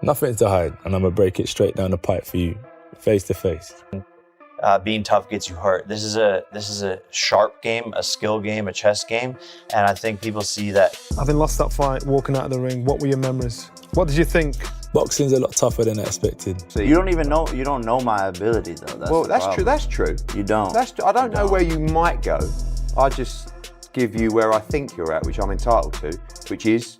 Nothing to hide, and I'm gonna break it straight down the pipe for you, face to face. Being tough gets you hurt. This is a sharp game, a skill game, a chess game, and I think people see that. Having lost that fight, walking out of the ring, what were your memories? What did you think? Boxing's a lot tougher than I expected. You don't know my ability though. That's true. You don't. I don't know where you might go. I just give you where I think you're at, which I'm entitled to, which is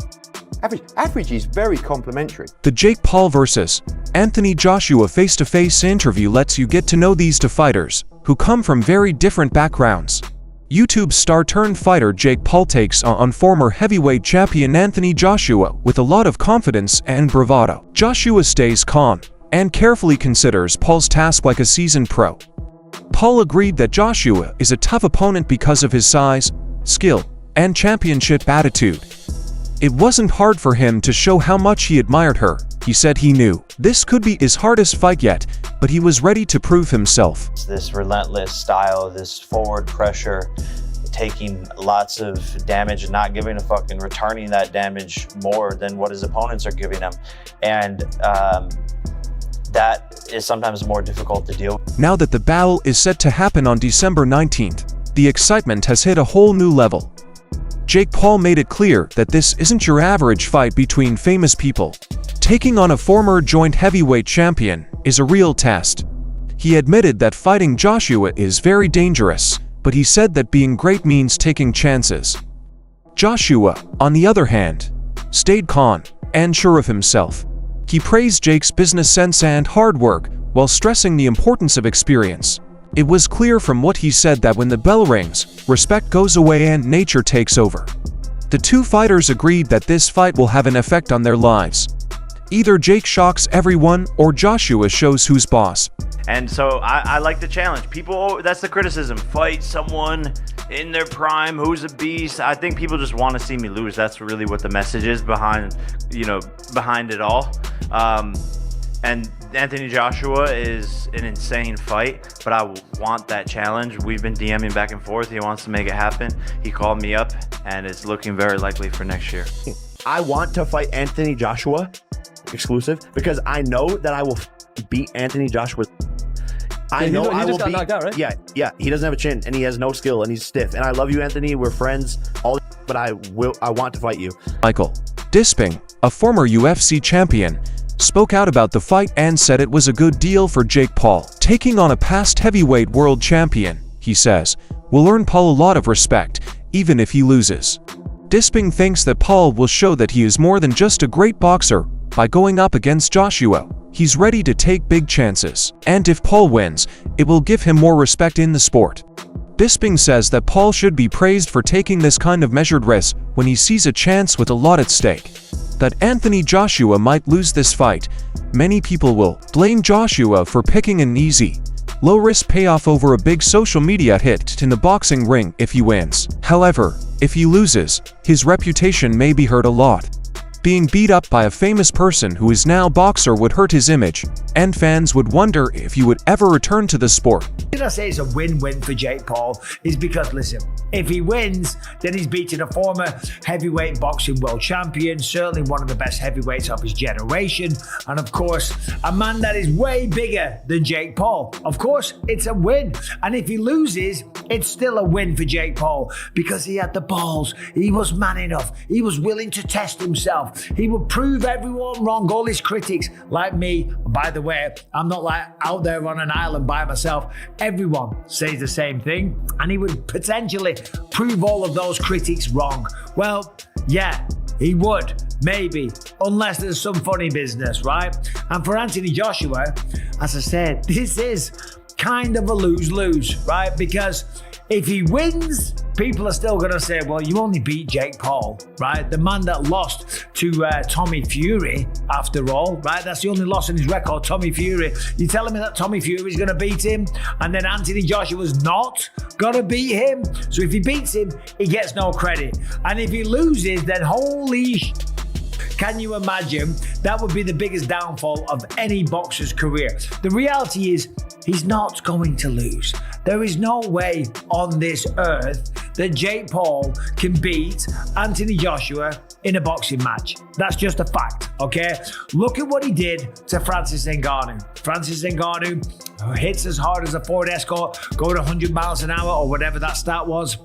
average. Average is very complimentary. The Jake Paul vs. Anthony Joshua face-to-face interview lets you get to know these two fighters, who come from very different backgrounds. YouTube star-turned-fighter Jake Paul takes on former heavyweight champion Anthony Joshua with a lot of confidence and bravado. Joshua stays calm and carefully considers Paul's task like a seasoned pro. Paul agreed that Joshua is a tough opponent because of his size, skill, and championship attitude. It wasn't hard for him to show how much he admired her. He said he knew this could be his hardest fight yet, but he was ready to prove himself. It's this relentless style, this forward pressure, taking lots of damage and not giving a fuck and returning that damage more than what his opponents are giving him. And that is sometimes more difficult to deal with. Now that the battle is set to happen on December 19th, the excitement has hit a whole new level. Jake Paul made it clear that this isn't your average fight between famous people. Taking on a former joint heavyweight champion is a real test. He admitted that fighting Joshua is very dangerous, but he said that being great means taking chances. Joshua, on the other hand, stayed calm and sure of himself. He praised Jake's business sense and hard work while stressing the importance of experience. It was clear from what he said that when the bell rings, respect goes away and nature takes over. The two fighters agreed that this fight will have an effect on their lives. Either Jake shocks everyone or Joshua shows who's boss. And so I like the challenge. People, that's the criticism. Fight someone in their prime who's a beast. I think people just want to see me lose. That's really what the message is behind it all. And Anthony Joshua is an insane fight, but I want that challenge. We've been DMing back and forth. He wants to make it happen. He called me up, and it's looking very likely for next year. I want to fight Anthony Joshua exclusive because I know that I will beat Anthony Joshua. I know I will beat. Knocked out, right? Yeah. He doesn't have a chin, and he has no skill, and he's stiff. And I love you, Anthony. We're friends. But I want to fight you. Michael Bisping, a former UFC champion, spoke out about the fight and said it was a good deal for Jake Paul. Taking on a past heavyweight world champion, he says, will earn Paul a lot of respect, even if he loses. Bisping thinks that Paul will show that he is more than just a great boxer by going up against Joshua. He's ready to take big chances, and if Paul wins, it will give him more respect in the sport. Bisping says that Paul should be praised for taking this kind of measured risk when he sees a chance with a lot at stake. That Anthony Joshua might lose this fight, many people will blame Joshua for picking an easy, low-risk payoff over a big social media hit in the boxing ring if he wins. However, if he loses, his reputation may be hurt a lot. Being beat up by a famous person who is now a boxer would hurt his image, and fans would wonder if he would ever return to the sport. The reason I say it's a win-win for Jake Paul is because, listen, if he wins, then he's beating a former heavyweight boxing world champion, certainly one of the best heavyweights of his generation, and of course, a man that is way bigger than Jake Paul. Of course, it's a win. And if he loses, it's still a win for Jake Paul because he had the balls, he was man enough, he was willing to test himself. He would prove everyone wrong, all his critics, like me. By the way, I'm not like out there on an island by myself. Everyone says the same thing, and he would potentially prove all of those critics wrong. Well, yeah, he would, maybe, unless there's some funny business, right? And for Anthony Joshua, as I said, this is kind of a lose-lose, right? Because if he wins, people are still going to say, well, you only beat Jake Paul, right? The man that lost to Tommy Fury, after all, right? That's the only loss in his record, Tommy Fury. You're telling me that Tommy Fury is going to beat him and then Anthony Joshua's not going to beat him? So if he beats him, he gets no credit. And if he loses, then holy can you imagine? That would be the biggest downfall of any boxer's career. The reality is, he's not going to lose. There is no way on this earth that Jake Paul can beat Anthony Joshua in a boxing match. That's just a fact, okay? Look at what he did to Francis Ngannou. Francis Ngannou hits as hard as a Ford Escort, going 100 miles an hour or whatever that stat was.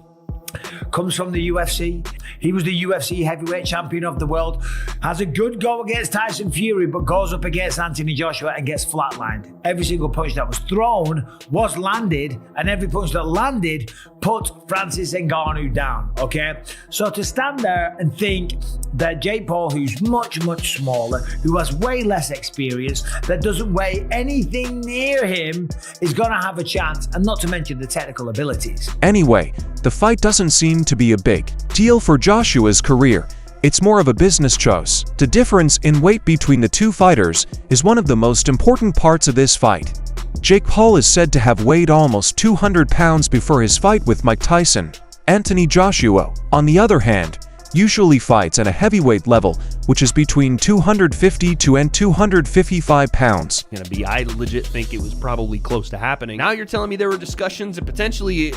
Comes from the UFC. He was the UFC heavyweight champion of the world. Has a good go against Tyson Fury, but goes up against Anthony Joshua and gets flatlined. Every single punch that was thrown was landed, and every punch that landed put Francis Ngannou down, okay? So to stand there and think that Jake Paul, who's much, much smaller, who has way less experience, that doesn't weigh anything near him, is going to have a chance, and not to mention the technical abilities. Anyway, the fight doesn't seem to be a big deal for Joshua's career. It's more of a business choice. The difference in weight between the two fighters is one of the most important parts of this fight. Jake Paul is said to have weighed almost 200 pounds before his fight with Mike Tyson. Anthony Joshua, on the other hand, usually fights at a heavyweight level, which is between 250 and 255 pounds. I legit think it was probably close to happening. Now you're telling me there were discussions and potentially,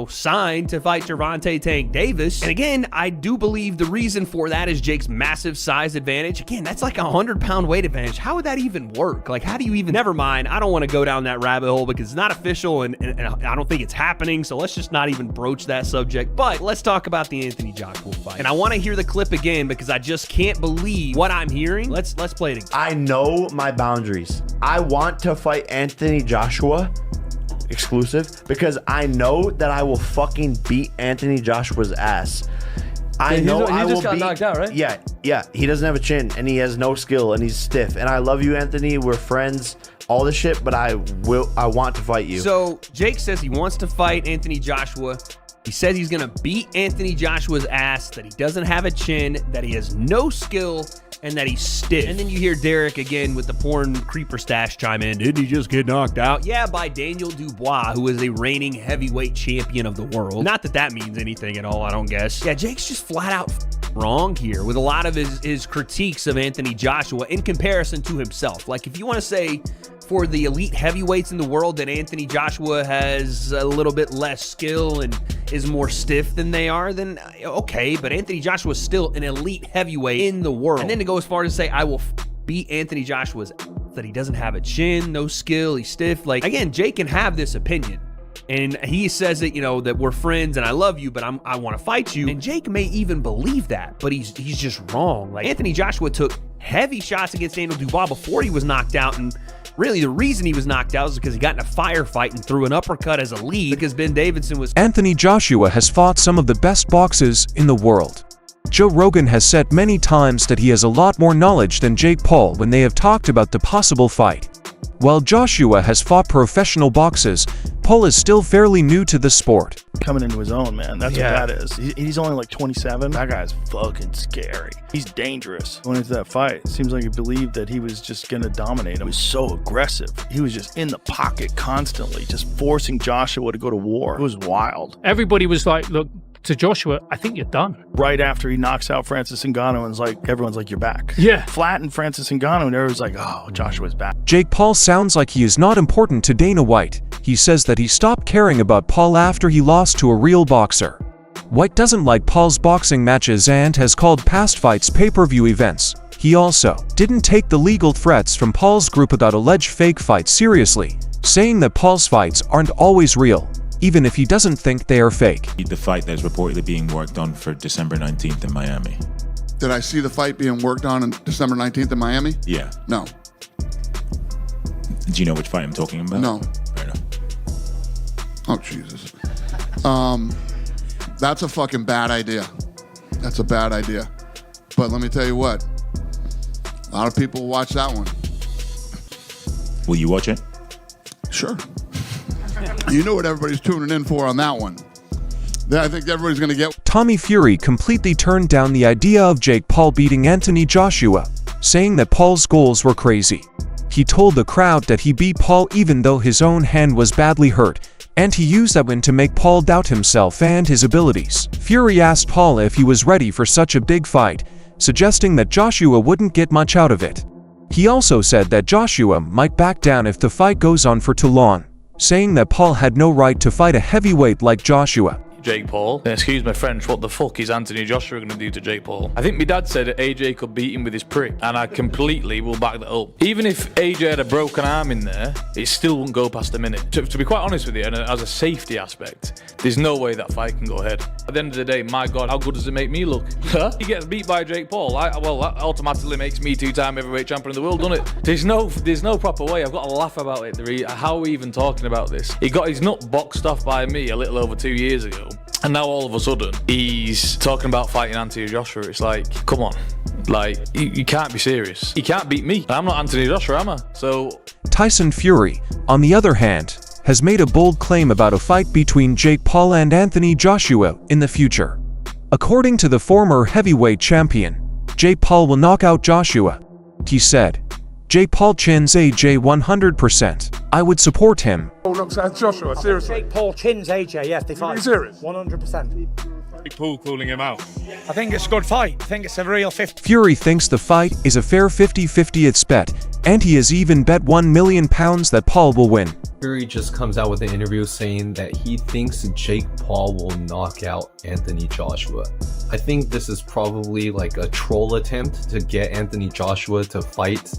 signed to fight Gervonta Tank Davis. And again, I do believe the reason for that is Jake's massive size advantage. Again, that's like a 100-pound weight advantage. How would that even work? Like, how do you even... Never mind. I don't want to go down that rabbit hole because it's not official and I don't think it's happening. So let's just not even broach that subject. But let's talk about the Anthony Joshua fight. And I want to hear the clip again because I just can't believe what I'm hearing. Let's play it again. I know my boundaries. I want to fight Anthony Joshua exclusive because I know that I will fucking beat Anthony Joshua's ass. I know I will just got knocked out, right? Yeah. He doesn't have a chin and he has no skill and he's stiff. And I love you, Anthony. We're friends. All this shit, but I want to fight you. So Jake says he wants to fight Anthony Joshua. He says he's going to beat Anthony Joshua's ass, that he doesn't have a chin, that he has no skill, and that he's stiff. And then you hear Derek again with the porn creeper stash chime in. Didn't he just get knocked out? Yeah, by Daniel Dubois, who is a reigning heavyweight champion of the world. Not that that means anything at all, I don't guess. Yeah, Jake's just flat out wrong here with a lot of his critiques of Anthony Joshua in comparison to himself. Like, if you want to say for the elite heavyweights in the world that Anthony Joshua has a little bit less skill and is more stiff than they are, then okay, but Anthony Joshua is still an elite heavyweight in the world. And then to go as far as to say, I will beat Anthony Joshua's that he doesn't have a chin, no skill, he's stiff. Like, again, Jake can have this opinion. And he says that, that we're friends and I love you, but I want to fight you. And Jake may even believe that, but he's just wrong. Like, Anthony Joshua took heavy shots against Daniel Dubois before he was knocked out, and really the reason he was knocked out is because he got in a firefight and threw an uppercut as a lead because Ben Davidson was... Anthony Joshua has fought some of the best boxers in the world. Joe Rogan has said many times that he has a lot more knowledge than Jake Paul when they have talked about the possible fight. While Joshua has fought professional boxers, Paul is still fairly new to the sport. Coming into his own, man. That's what that is. He's only like 27. That guy's fucking scary. He's dangerous. Going into that fight, it seems like he believed that he was just going to dominate him. He was so aggressive. He was just in the pocket constantly, just forcing Joshua to go to war. It was wild. Everybody was like, look, to Joshua, I think you're done. Right after he knocks out Francis Ngannou, and everyone's like, you're back. Yeah. Flattened Francis Ngannou, and everyone's like, oh, Joshua's back. Jake Paul sounds like he is not important to Dana White. He says that he stopped caring about Paul after he lost to a real boxer. White doesn't like Paul's boxing matches and has called past fights pay-per-view events. He also didn't take the legal threats from Paul's group about alleged fake fights seriously, saying that Paul's fights aren't always real, even if he doesn't think they are fake. The fight that's reportedly being worked on for December 19th in Miami. Did I see the fight being worked on December 19th in Miami? Yeah. No. Do you know which fight I'm talking about? No. Fair enough. Oh, Jesus. That's a fucking bad idea. That's a bad idea. But let me tell you what. A lot of people will watch that one. Will you watch it? Sure. You know what everybody's tuning in for on that one. I think everybody's going to get... Tommy Fury completely turned down the idea of Jake Paul beating Anthony Joshua, saying that Paul's goals were crazy. He told the crowd that he beat Paul even though his own hand was badly hurt, and he used that win to make Paul doubt himself and his abilities. Fury asked Paul if he was ready for such a big fight, suggesting that Joshua wouldn't get much out of it. He also said that Joshua might back down if the fight goes on for too long, saying that Paul had no right to fight a heavyweight like Joshua. Jake Paul, then excuse my French, what the fuck is Anthony Joshua going to do to Jake Paul? I think my dad said that AJ could beat him with his prick, and I completely will back that up. Even if AJ had a broken arm in there, it still wouldn't go past a minute. To be quite honest with you, and as a safety aspect, there's no way that fight can go ahead. At the end of the day, my God, how good does it make me look? He gets beat by Jake Paul. Well, that automatically makes me 2-time heavyweight champion of the world, doesn't it? There's no proper way. I've got to laugh about it. How are we even talking about this? He got his nut boxed off by me a little over 2 years ago. And now all of a sudden, he's talking about fighting Anthony Joshua. It's like, come on. Like, you can't be serious. He can't beat me. I'm not Anthony Joshua, am I? So... Tyson Fury, on the other hand, has made a bold claim about a fight between Jake Paul and Anthony Joshua in the future. According to the former heavyweight champion, Jake Paul will knock out Joshua. He said, Jake Paul chins AJ 100%. I would support him. Paul knocks out Joshua, seriously. Jake Paul chins AJ, yes, they fight. Are you serious? 100%. Jake Paul calling him out. I think it's a good fight. I think it's a real 50. Fury thinks the fight is a fair 50-50 it's bet, and he has even bet £1 million that Paul will win. Fury just comes out with an interview saying that he thinks Jake Paul will knock out Anthony Joshua. I think this is probably like a troll attempt to get Anthony Joshua to fight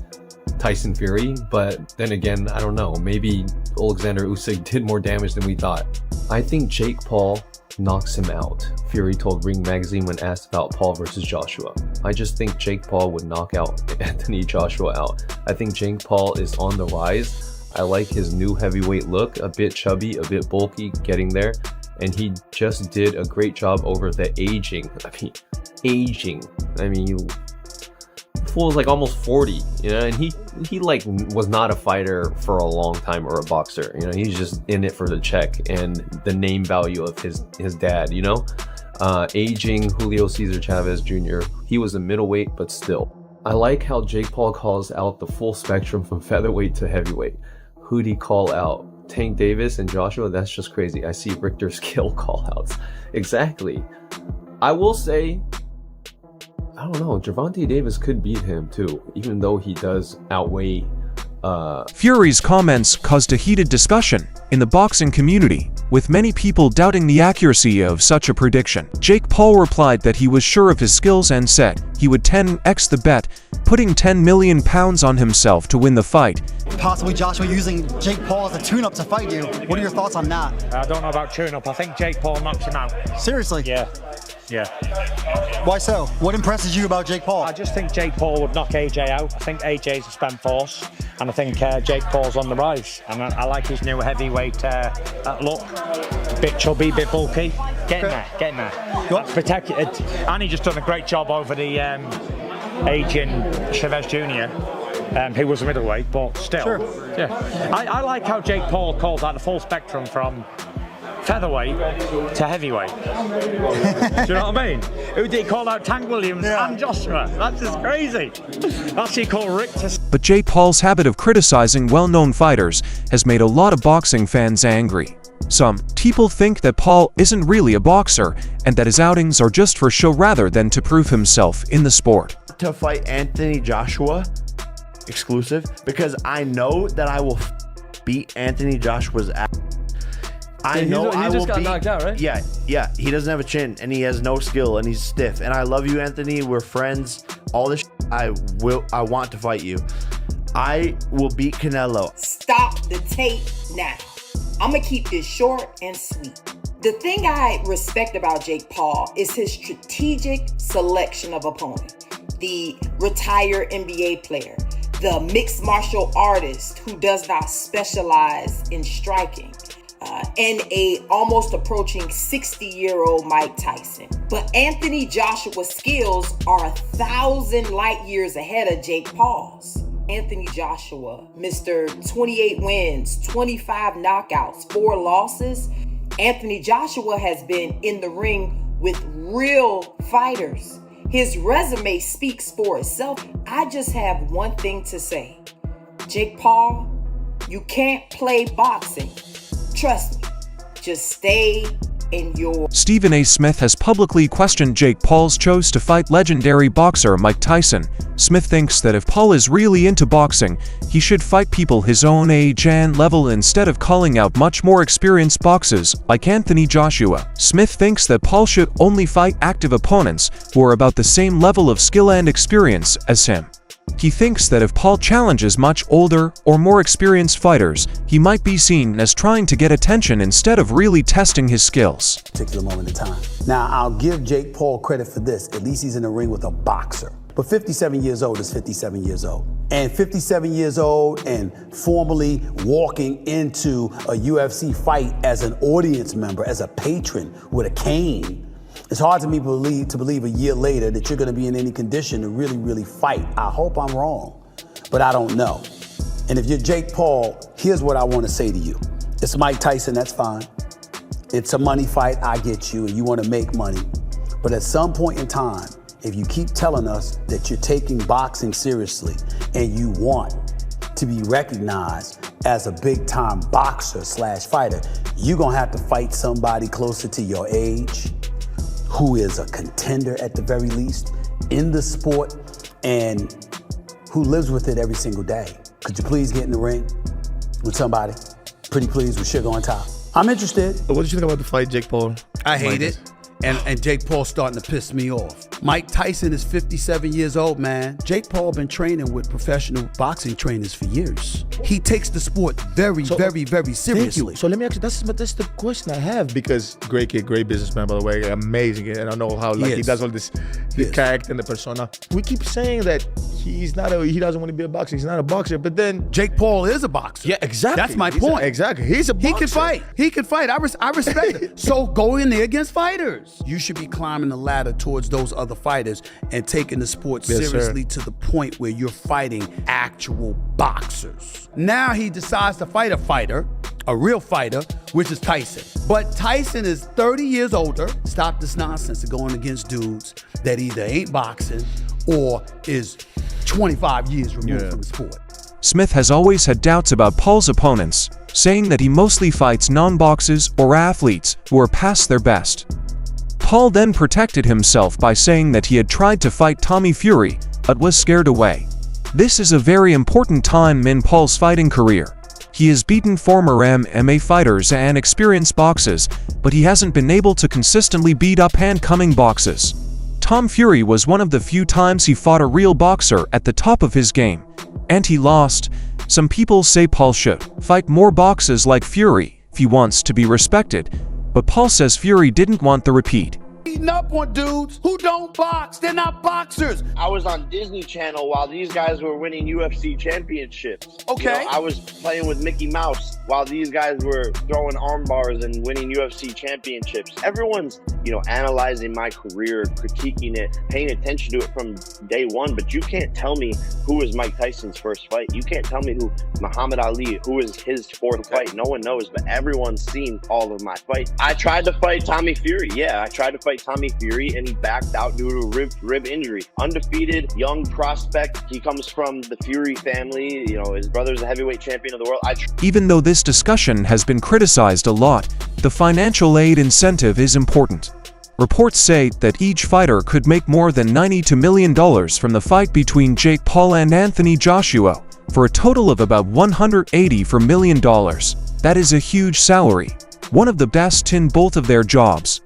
Tyson Fury, but then again, I don't know, maybe Alexander Usyk did more damage than we thought. I think Jake Paul knocks him out, Fury told Ring Magazine when asked about Paul versus Joshua. I just think Jake Paul would knock out Anthony Joshua out. I think Jake Paul is on the rise. I like his new heavyweight look, a bit chubby, a bit bulky, getting there, and he just did a great job over the aging. I mean, fool is like almost 40, you know, and he like was not a fighter for a long time or a boxer, you know, he's just in it for the check and the name value of his dad, you know. Aging Julio Cesar Chavez Jr., he was a middleweight, but still. I like how Jake Paul calls out the full spectrum from featherweight to heavyweight. Who'd he call out? Tank Davis and Joshua? That's just crazy. I see Richter Skill call outs. Exactly. I will say, I don't know, Gervonta Davis could beat him too, even though he does outweigh... Fury's comments caused a heated discussion in the boxing community, with many people doubting the accuracy of such a prediction. Jake Paul replied that he was sure of his skills and said he would 10x the bet, putting £10 million on himself to win the fight. Possibly Joshua using Jake Paul as a tune-up to fight you. What are your thoughts on that? I don't know about tune-up. I think Jake Paul knocks him out. Seriously? Yeah. Why so? What impresses you about Jake Paul? I just think Jake Paul would knock AJ out. I think AJ's a spent force, and I think Jake Paul's on the rise. And I like his new heavyweight look. A bit chubby, a bit bulky. Getting there. That's protected. And he just done a great job over the aging Chavez Jr., who was a middleweight, but still. Sure. Yeah. I like how Jake Paul calls out the full spectrum from featherweight to heavyweight. Do you know what I mean? Who did he call out? Tank Williams and Joshua. That's just crazy. That's he called Richter. But Jake Paul's habit of criticizing well-known fighters has made a lot of boxing fans angry. Some people think that Paul isn't really a boxer and that his outings are just for show rather than to prove himself in the sport. To fight Anthony Joshua, exclusive, because I know that I will beat Anthony Joshua's ass. I know I will beat. Knocked out, right? Yeah. He doesn't have a chin, and he has no skill, and he's stiff. And I love you, Anthony. We're friends. All this. I want to fight you. I will beat Canelo. Stop the tape now. I'm gonna keep this short and sweet. The thing I respect about Jake Paul is his strategic selection of opponent. The retired NBA player, the mixed martial artist who does not specialize in striking, and a almost approaching 60-year-old Mike Tyson. But Anthony Joshua's skills are 1,000 light years ahead of Jake Paul's. Anthony Joshua, Mr. 28 wins, 25 knockouts, 4 losses. Anthony Joshua has been in the ring with real fighters. His resume speaks for itself. I just have one thing to say. Jake Paul, you can't play boxing. Trust me, just stay in your... Stephen A. Smith has publicly questioned Jake Paul's choice to fight legendary boxer Mike Tyson. Smith thinks that if Paul is really into boxing, he should fight people his own age and level instead of calling out much more experienced boxers like Anthony Joshua. Smith thinks that Paul should only fight active opponents who are about the same level of skill and experience as him. He thinks that if Paul challenges much older or more experienced fighters, he might be seen as trying to get attention instead of really testing his skills. Particular moment in time. Now, I'll give Jake Paul credit for this. At least he's in the ring with a boxer. But 57 years old is 57 years old. And 57 years old and formally walking into a UFC fight as an audience member, as a patron with a cane, it's hard to me believe a year later that you're going to be in any condition to really fight. I hope I'm wrong, but I don't know. And if you're Jake Paul, here's what I want to say to you. It's Mike Tyson, that's fine. It's a money fight, I get you, and you want to make money. But at some point in time, if you keep telling us that you're taking boxing seriously and you want to be recognized as a big-time boxer/fighter, you're going to have to fight somebody closer to your age, who is a contender at the very least in the sport and who lives with it every single day. Could you please get in the ring with somebody? Pretty please with sugar on top. I'm interested. What did you think about the fight, Jake Paul? I hate it. And Jake Paul's starting to piss me off. Mike Tyson is 57 years old, man. Jake Paul been training with professional boxing trainers for years. He takes the sport very seriously. So let me ask you, that's the question I have, because great kid, great businessman, by the way, amazing. And I know how he does all this, the character and the persona. We keep saying that he doesn't want to be a boxer. He's not a boxer, but then Jake Paul is a boxer. Yeah, exactly. That's my point. Exactly. He's a boxer. He can fight. I respect it. So go in there against fighters. You should be climbing the ladder towards those other fighters and taking the sport seriously to the point where you're fighting actual boxers. Now he decides to fight a fighter, a real fighter, which is Tyson. But Tyson is 30 years older. Stop this nonsense of going against dudes that either ain't boxing or is 25 years removed from the sport. Smith has always had doubts about Paul's opponents, saying that he mostly fights non-boxers or athletes who are past their best. Paul then protected himself by saying that he had tried to fight Tommy Fury, but was scared away. This is a very important time in Paul's fighting career. He has beaten former MMA fighters and experienced boxers, but he hasn't been able to consistently beat up-and-coming boxers. Tom Fury was one of the few times he fought a real boxer at the top of his game, and he lost. Some people say Paul should fight more boxers like Fury if he wants to be respected, but Paul says Fury didn't want the repeat. Beating up on dudes who don't box. They're not boxers. I was on Disney Channel while these guys were winning UFC championships. Okay. You know, I was playing with Mickey Mouse while these guys were throwing arm bars and winning UFC championships. Everyone's, analyzing my career, critiquing it, paying attention to it from day one, but you can't tell me who was Mike Tyson's first fight. You can't tell me who Muhammad Ali, who was his fourth fight. No one knows, but everyone's seen all of my fights. I tried to fight Tommy Fury. Yeah, I tried to fight Tommy Fury and he backed out due to a rib injury. Undefeated, young prospect. He comes from the Fury family. His brother's a heavyweight champion of the world. Even though this discussion has been criticized a lot, the financial aid incentive is important. Reports say that each fighter could make more than $92 million from the fight between Jake Paul and Anthony Joshua, for a total of about $184 million. That is a huge salary, one of the best in both of their jobs.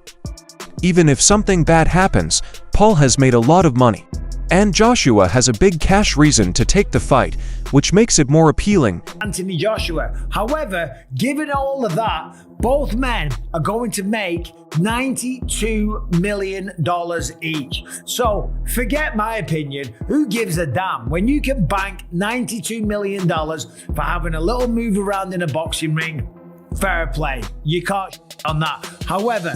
Even if something bad happens, Paul has made a lot of money. And Joshua has a big cash reason to take the fight, which makes it more appealing. Anthony Joshua. However, given all of that, both men are going to make $92 million each. So forget my opinion. Who gives a damn when you can bank $92 million for having a little move around in a boxing ring? Fair play. You can't on that. However,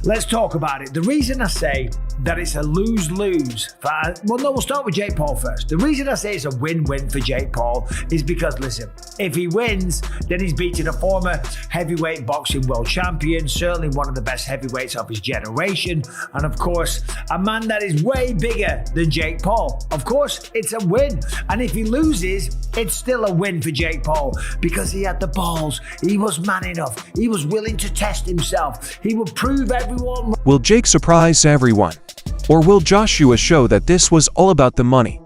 let's talk about it. The reason I say that it's a lose-lose. We'll start with Jake Paul first. The reason I say it's a win-win for Jake Paul is because, listen, if he wins, then he's beating a former heavyweight boxing world champion, certainly one of the best heavyweights of his generation, and of course, a man that is way bigger than Jake Paul. Of course, it's a win. And if he loses, it's still a win for Jake Paul because he had the balls. He was man enough. He was willing to test himself. He would prove everyone. Will Jake surprise everyone? Or will Joshua show that this was all about the money?